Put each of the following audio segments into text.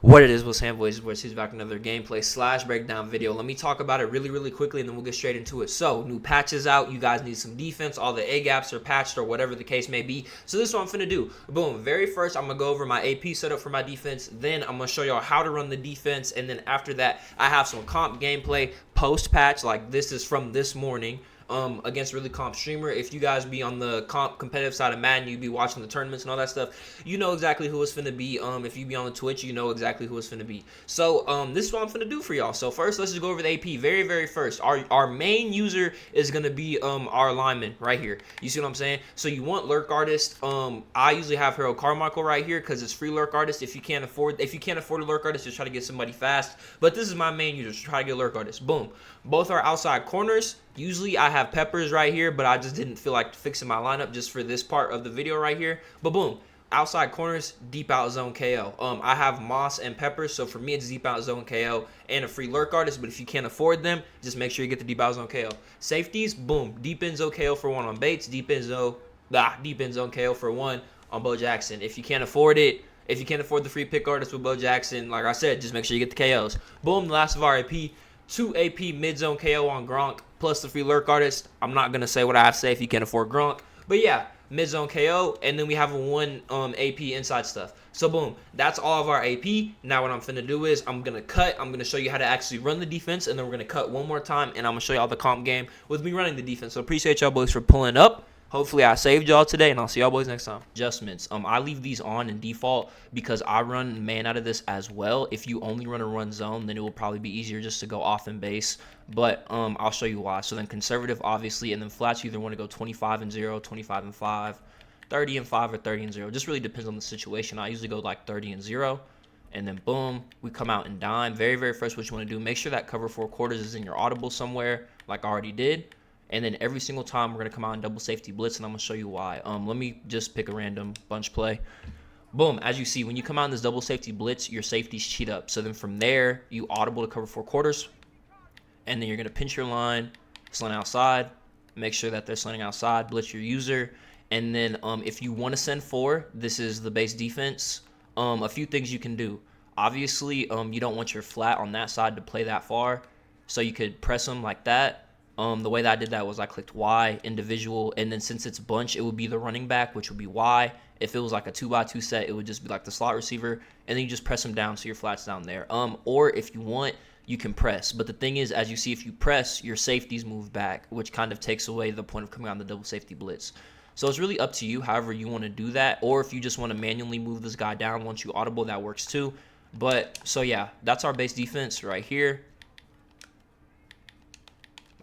What it is, what's hand boys, he's back another gameplay / breakdown video. Let me talk about it really quickly and then we'll get straight into it. So, new patches out, you guys need some defense, all the A gaps are patched or whatever the case may be. So this is what I'm finna do. Boom, very first I'm gonna go over my AP setup for my defense, then I'm gonna show y'all how to run the defense, and then after that I have some comp gameplay post patch, like this is from this morning. Against really comp streamer. If you guys be on the competitive side of Madden, you be watching the tournaments and all that stuff, you know exactly who it's finna be. If you be on the Twitch, you know exactly who it's finna be. So this is what I'm finna do for y'all. So first, let's just go over the AP. Very first, our main user is gonna be our lineman right here. You see what I'm saying? So you want lurk artist. I usually have Harold Carmichael right here because it's free lurk artist. If you can't afford a lurk artist, just try to get somebody fast. But this is my main user, so try to get lurk artist. Boom. Both are outside corners. Usually I have Peppers right here, but I just didn't feel like fixing my lineup just for this part of the video right here. But boom, outside corners, deep out zone KO. I have Moss and Peppers, so for me it's deep out zone KO and a free lurk artist, but if you can't afford them, just make sure you get the deep out zone KO. Safeties, boom, deep end zone KO for one on Bates, deep end zone KO for one on Bo Jackson. If you can't afford it, if you can't afford the free pick artist with Bo Jackson, like I said, just make sure you get the KOs. Boom, the last of our AP. 2 AP mid-zone KO on Gronk, plus the free lurk artist. I'm not going to say what I have to say if you can't afford Gronk. But yeah, mid-zone KO, and then we have a 1 AP inside stuff. So boom, that's all of our AP. Now what I'm finna do is I'm going to cut. I'm going to show you how to actually run the defense, and then we're going to cut one more time, and I'm going to show y'all the comp game with me running the defense. So appreciate y'all boys for pulling up. Hopefully I saved y'all today, and I'll see y'all boys next time. Adjustments. I leave these on in default because I run man out of this as well. If you only run a run zone, then it will probably be easier just to go off and base. But I'll show you why. So then conservative, obviously, and then flats, you either want to go 25 and 0, 25 and 5, 30 and 5, or 30 and 0. Just really depends on the situation. I usually go like 30 and 0. And then boom, we come out and dime. Very first, what you want to do, make sure that cover 4 quarters is in your audible somewhere, like I already did. And then every single time we're going to come out in double safety blitz, and I'm going to show you why. Let me just pick a random bunch play. Boom. As you see, when you come out in this double safety blitz, your safeties cheat up. So then from there, you audible to cover 4 quarters. And then you're going to pinch your line, slant outside. Make sure that they're slanting outside. Blitz your user. And then if you want to send 4, this is the base defense. A few things you can do. Obviously, you don't want your flat on that side to play that far. So you could press them like that. The way that I did that was I clicked Y, individual, and then since it's bunch, it would be the running back, which would be Y. If it was like a 2x2 set, it would just be like the slot receiver, and then you just press them down so your flat's down there. Or if you want, you can press. But the thing is, as you see, if you press, your safeties move back, which kind of takes away the point of coming on the double safety blitz. So it's really up to you, however you want to do that, or if you just want to manually move this guy down once you audible, that works too. But, so yeah, that's our base defense right here.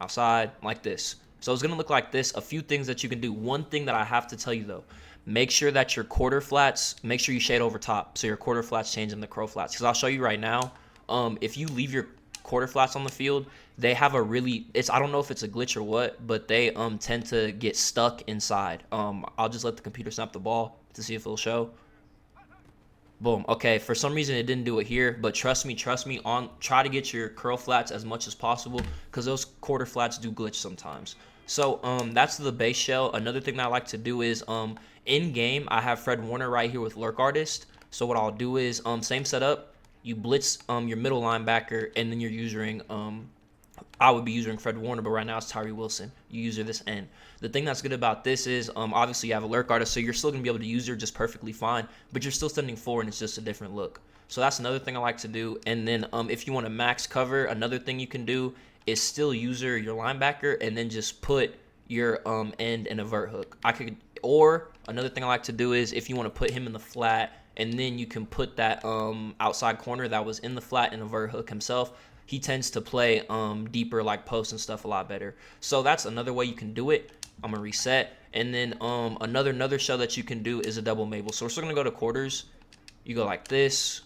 Outside like this. So it's going to look like this. A few things that you can do. One thing that I have to tell you though, make sure that your quarter flats, make sure you shade over top so your quarter flats change into crow flats, because I'll show you right now. If you leave your quarter flats on the field, they have a really, I don't know if it's a glitch or what, but they tend to get stuck inside. I'll just let the computer snap the ball to see if it'll show. Boom. Okay, for some reason it didn't do it here, but trust me, try to get your curl flats as much as possible because those quarter flats do glitch sometimes. So that's the base shell. Another thing that I like to do is in game I have Fred Warner right here with lurk artist. So what I'll do is same setup, you blitz your middle linebacker, and then you're using I would be using Fred Warner, but right now it's Tyree Wilson. You use her this end. The thing that's good about this is, obviously you have a lurk artist, so you're still going to be able to use her just perfectly fine, but you're still sending 4, and it's just a different look. So that's another thing I like to do. And then if you want to max cover, another thing you can do is still use your linebacker, and then just put your end in a vert hook. Or another thing I like to do is if you want to put him in the flat, and then you can put that outside corner that was in the flat in a vert hook himself. He tends to play deeper like post and stuff a lot better. So that's another way you can do it. I'm going to reset. And then another shell that you can do is a double Mabel. So we're still going to go to quarters. You go like this.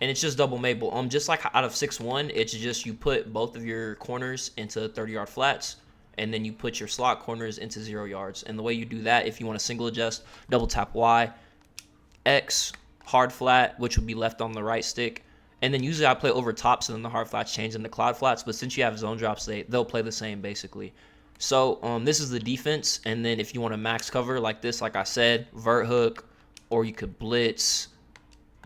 And it's just double Mabel. Just like out of 6-1, it's just you put both of your corners into 30-yard flats. And then you put your slot corners into 0 yards. And the way you do that, if you want to single adjust, double tap Y, X, hard flat, which would be left on the right stick. And then usually I play over top, so then the hard flats change into cloud flats. But since you have zone drops, they'll play the same basically. So this is the defense. And then if you want to max cover like this, like I said, vert hook, or you could blitz,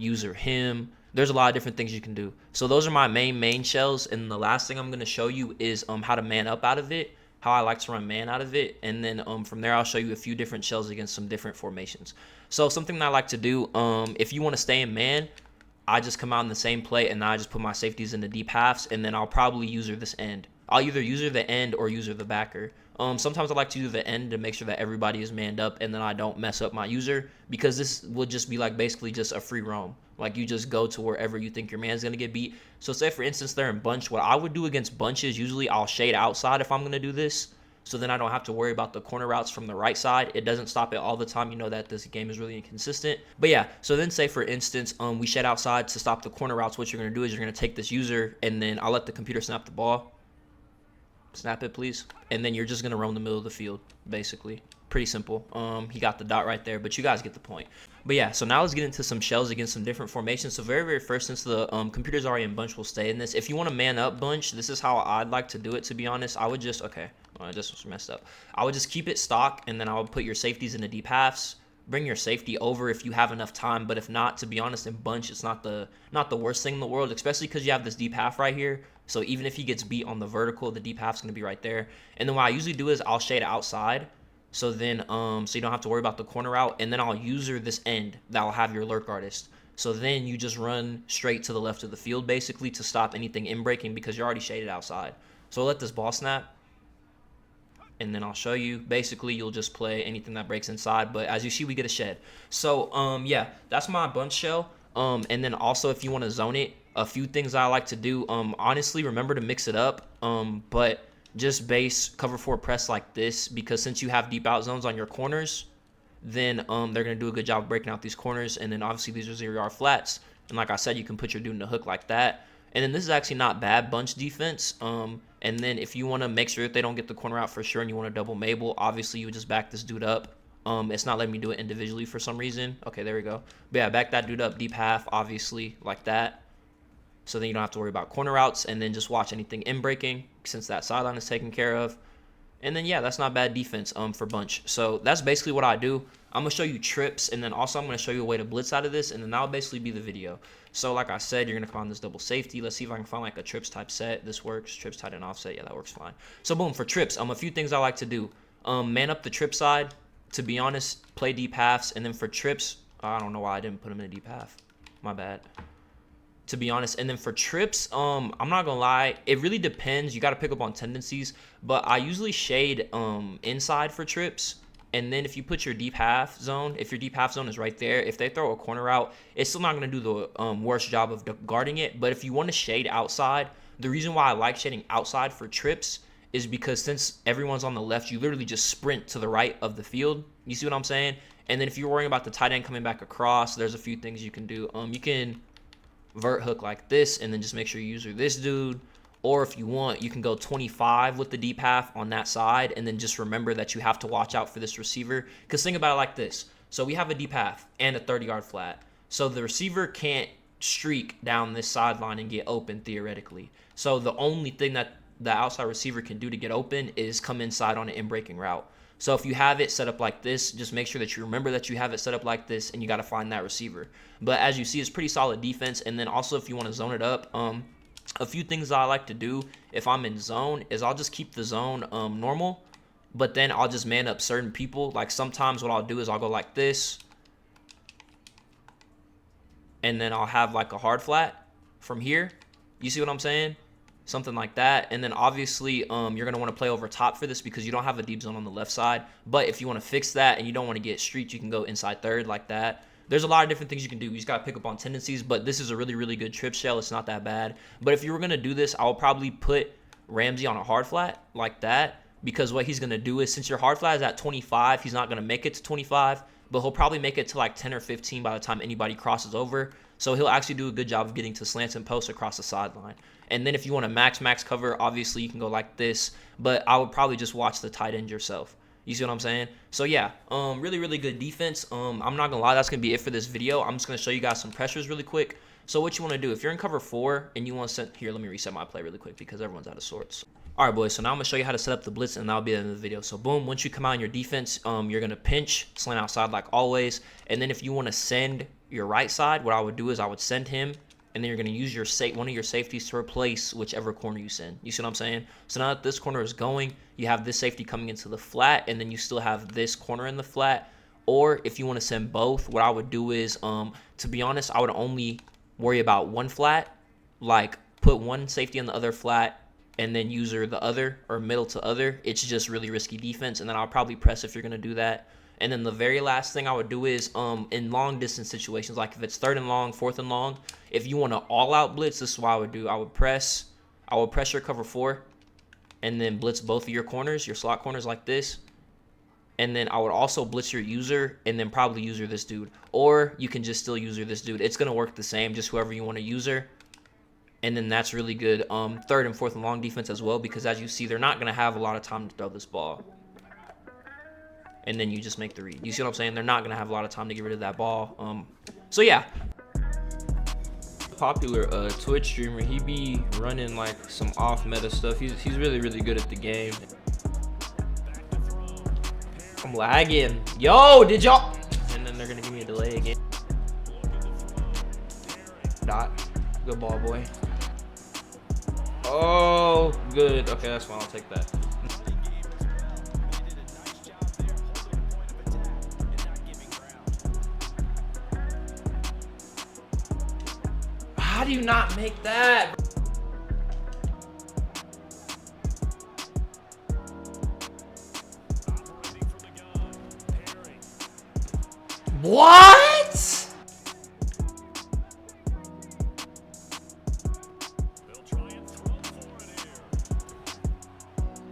user him. There's a lot of different things you can do. So those are my main shells. And the last thing I'm going to show you is how to man up out of it, how I like to run man out of it. And then from there, I'll show you a few different shells against some different formations. So something that I like to do, if you want to stay in man, I just come out in the same play and then I just put my safeties in the deep halves, and then I'll probably user this end. I'll either user the end or user the backer. Sometimes I like to do the end to make sure that everybody is manned up and then I don't mess up my user, because this will just be like basically just a free roam. Like you just go to wherever you think your man's going to get beat. So say for instance they're in bunch. What I would do against bunches, usually I'll shade outside if I'm going to do this. So then I don't have to worry about the corner routes from the right side. It doesn't stop it all the time. You know that this game is really inconsistent. But yeah, so then say for instance, we shed outside to stop the corner routes. What you're going to do is you're going to take this user and then I'll let the computer snap the ball. Snap it, please. And then you're just going to roam the middle of the field, basically. Pretty simple. He got the dot right there, but you guys get the point. But yeah, so now let's get into some shells against some different formations. So very first, since the computer's already in bunch, we'll stay in this. If you want to man up bunch, this is how I'd like to do it, to be honest. I would just, okay, this was messed up. I would just keep it stock, and then I would put your safeties in the deep halves. Bring your safety over if you have enough time, but if not, to be honest, in bunch, it's not the worst thing in the world, especially because you have this deep half right here. So even if he gets beat on the vertical, the deep half's going to be right there. And then what I usually do is I'll shade outside. So then, so you don't have to worry about the corner route. And then I'll user this end that will have your lurk artist. So then you just run straight to the left of the field, basically, to stop anything in breaking because you're already shaded outside. So I'll let this ball snap. And then I'll show you. Basically, you'll just play anything that breaks inside. But as you see, we get a shed. So, yeah, that's my bunch shell. And then also, if you want to zone it, a few things I like to do. Honestly, remember to mix it up. But just base cover 4 press like this, because since you have deep out zones on your corners, then they're going to do a good job of breaking out these corners. And then obviously these are 0-yard flats. And like I said, you can put your dude in the hook like that. And then this is actually not bad bunch defense. And then if you want to make sure that they don't get the corner out for sure and you want to double Mabel, obviously you would just back this dude up. It's not letting me do it individually for some reason. Okay, there we go. But yeah, back that dude up deep half, obviously, like that. So then you don't have to worry about corner routes, and then just watch anything in breaking since that sideline is taken care of. And then, yeah, that's not bad defense for bunch. So that's basically what I do. I'm going to show you trips, and then also I'm going to show you a way to blitz out of this, and then that'll basically be the video. So like I said, you're going to find this double safety. Let's see if I can find like a trips type set. This works. Trips tight and offset. Yeah, that works fine. So boom, for trips, a few things I like to do. Man up the trip side. To be honest, play deep halves. And then for trips, I don't know why I didn't put him in a deep half. My bad. To be honest. And then for trips, I'm not gonna lie, it really depends. You got to pick up on tendencies, but I usually shade inside for trips. And then if you put your deep half zone, if your deep half zone is right there, if they throw a corner out, it's still not going to do the worst job of guarding it. But if you want to shade outside, the reason why I like shading outside for trips is because since everyone's on the left, you literally just sprint to the right of the field. You see what I'm saying? And then if you're worrying about the tight end coming back across, there's a few things you can do. You can vert hook like this and then just make sure you user this dude. Or if you want, you can go 25 with the deep half on that side, and then just remember that you have to watch out for this receiver. Because think about it like this. So we have a deep half and a 30-yard flat. So the receiver can't streak down this sideline and get open theoretically. So the only thing that the outside receiver can do to get open is come inside on an in-breaking route. So if you have it set up like this, just make sure that you remember that you have it set up like this, and you got to find that receiver. But as you see, it's pretty solid defense. And then also if you want to zone it up, a few things I like to do if I'm in zone is I'll just keep the zone normal, but then I'll just man up certain people. Like sometimes what I'll do is I'll go like this, and then I'll have like a hard flat from here. You see what I'm saying? Something like that. And then obviously you're going to want to play over top for this because you don't have a deep zone on the left side. But if you want to fix that and you don't want to get streaked, you can go inside third like that. There's a lot of different things you can do. You just got to pick up on tendencies, but this is a really, really good trip shell. It's not that bad. But if you were going to do this, I will probably put Ramsey on a hard flat like that, because what he's going to do is, since your hard flat is at 25, he's not going to make it to 25, but he'll probably make it to like 10 or 15 by the time anybody crosses over. So he'll actually do a good job of getting to slants and posts across the sideline. And then if you want to max cover, obviously you can go like this, but I would probably just watch the tight end yourself. You see what I'm saying? So yeah, really, really good defense. I'm not gonna lie, that's gonna be it for this video. I'm just gonna show you guys some pressures really quick. So what you want to do, if you're in cover 4 and you want to set here, let me reset my play really quick because everyone's out of sorts. All right, boys. So now I'm gonna show you how to set up the blitz, and that'll be the end of the video. So boom, once you come out in your defense, you're gonna pinch, slant outside like always, and then if you want to send your right side, what I would do is I would send him, and then you're going to use your one of your safeties to replace whichever corner you send. You see what I'm saying? So now that this corner is going, you have this safety coming into the flat, and then you still have this corner in the flat. Or if you want to send both, what I would do is, to be honest, I would only worry about one flat, like put one safety on the other flat, and then user the other, or middle to other. It's just really risky defense, and then I'll probably press if you're going to do that. And then the very last thing I would do is, in long distance situations, like if it's 3rd and long, 4th and long, if you want to all out blitz, this is what I would do. I would press your cover 4, and then blitz both of your corners, your slot corners like this. And then I would also blitz your user, and then probably user this dude. Or you can just still user this dude. It's going to work the same, just whoever you want to user. And then that's really good 3rd and 4th and long defense as well, because as you see, they're not going to have a lot of time to throw this ball. And then you just make the read. You see what I'm saying? They're not going to have a lot of time to get rid of that ball. So, yeah. Popular Twitch streamer. He be running, like, some off-meta stuff. He's really, really good at the game. I'm lagging. Yo, did y'all? And then they're going to give me a delay again. Dot. Good ball, boy. Oh, good. Okay, that's fine. I'll take that. How do you not make that? What?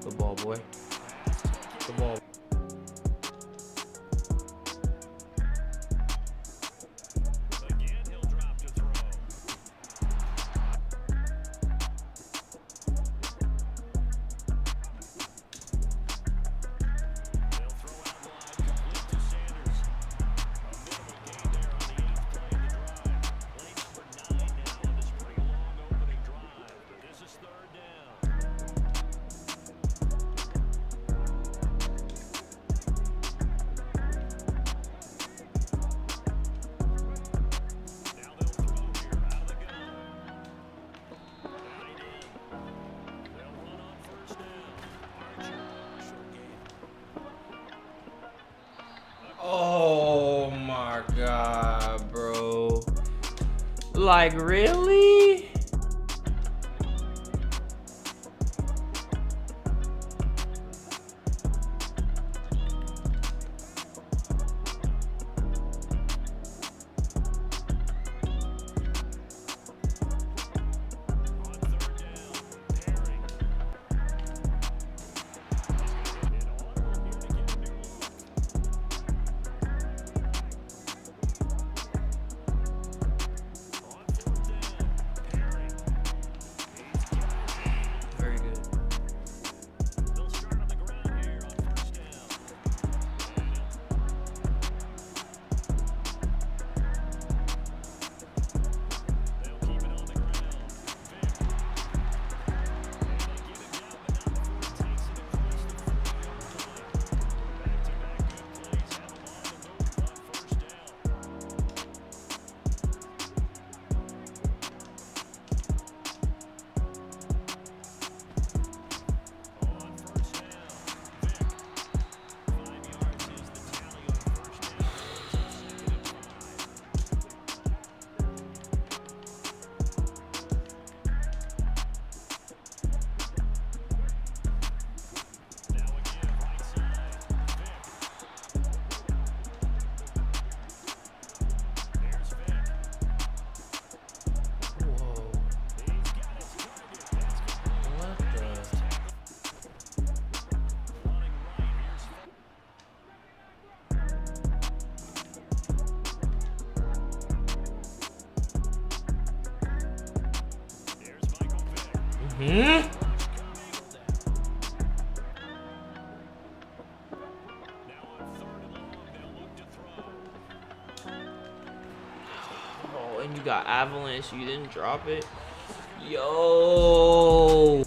Good ball, boy. Good ball. Oh my God, bro. Like, really? Oh, and you got Avalanche. You didn't drop it. Yo.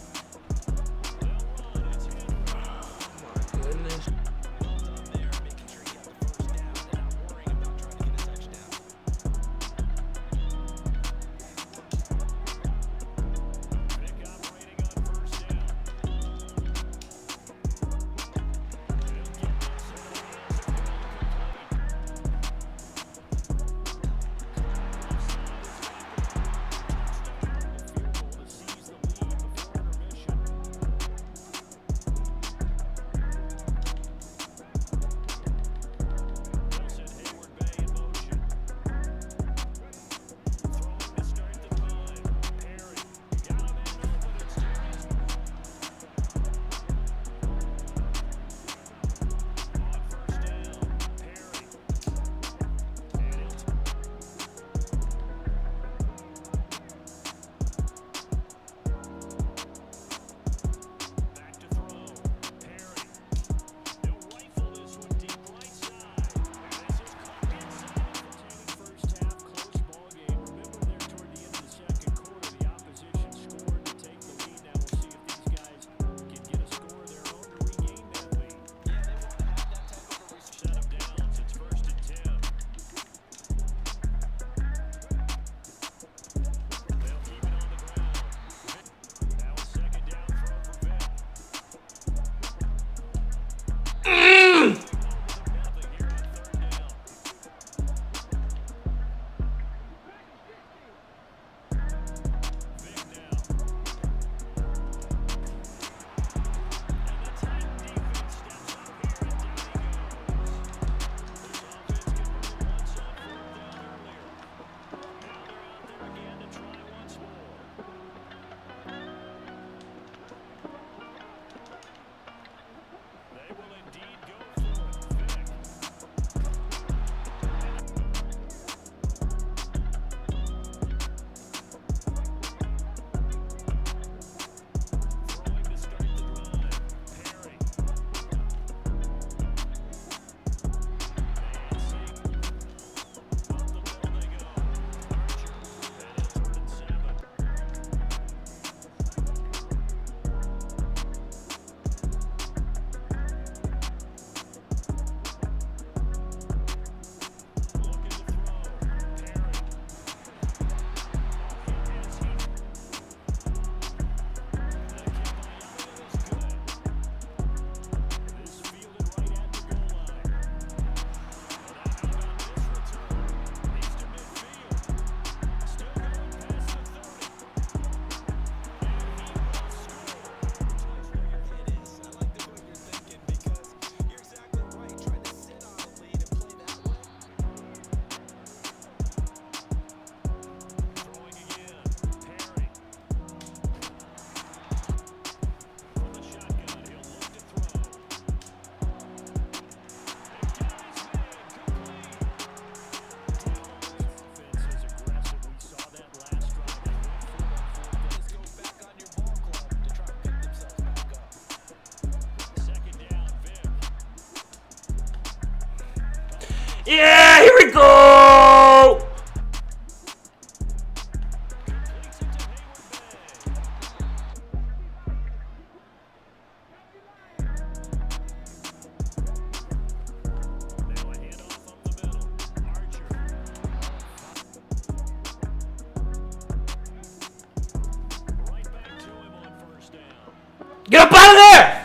Yeah, here we go. Get up out of there!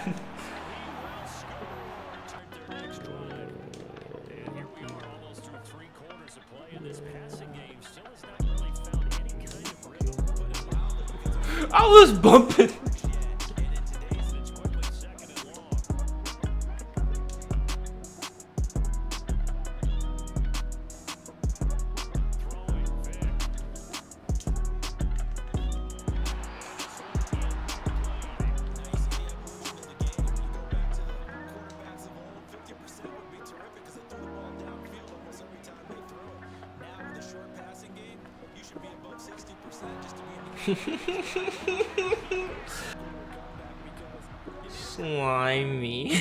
I was bumping. Slimy.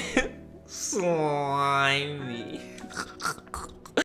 Slimy.